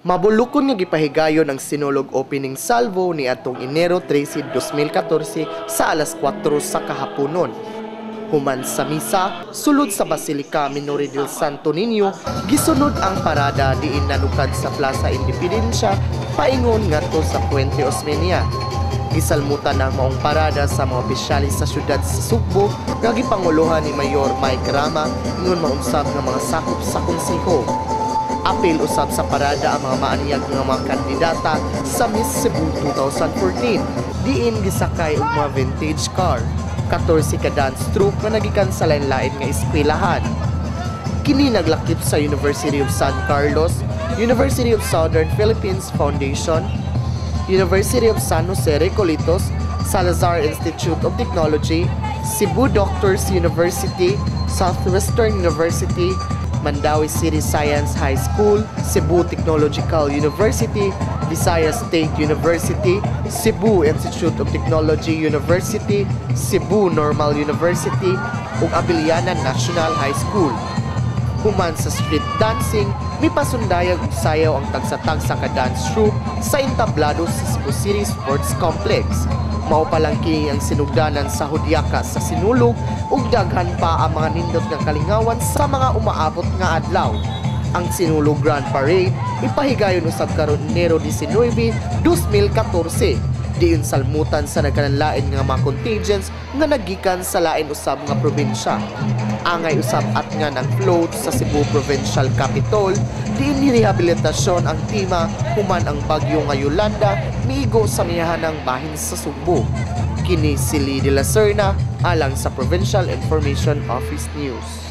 Mabulukon nga gipahigayon ang sinulog opening salvo ni atong Enero 13, 2014 sa alas 4 sa kahaponon. Human sa misa, sulod sa Basilica Minor del Santo Niño, gisunod ang parada diin nanukad sa Plaza Independencia, paingon ngadto sa Puente Osmeña. Gisalmutan ang maong parada sa mga opisyalis sa syudad sa Sugbo, nga gipanguluhan ni Mayor Mike Rama ingon maunsab nga mga sakop sa konseho. Apil usab sa parada ang mga maaniyag nga mga kandidata sa Miss Cebu 2014. Diin gisakay og mga vintage car. 14 ka dance troupe nga nagikan sa lain-lain nga eskwelahan. Kini naglakip sa University of San Carlos, University of Southern Philippines Foundation, University of San Jose Recoletos, Salazar Institute of Technology, Cebu Doctors University, Southwestern University, Mandawi City Science High School, Cebu Technological University, Visayas State University, Cebu Institute of Technology University, Cebu Normal University, ug Abilianan National High School. Human sa street dancing, mipasundayag og sayaw ang tagsa-tagsa ka dance troupe sa entablado sa Cebu City Sports Complex. Mao pa lang kini ang sinugdanan sa hudyaka sa sinulog ug daghan pa ang mga nindot nga kalingawan sa mga umaabot nga adlaw. Ang Sinulog Grand Parade ipahigayon usab karon Enero 19, 2014. Diin salmutan sa nagkananlain nga mga contingents nga nagikan sa lain usab nga probinsya. Angay usab at nga ng float sa Cebu Provincial Capitol, diin nirehabilitasyon ang tema human ang bagyo nga Yolanda miigo sa miyahanang bahin sa Sugbo. Kini si Lee de la Serna alang sa Provincial Information Office News.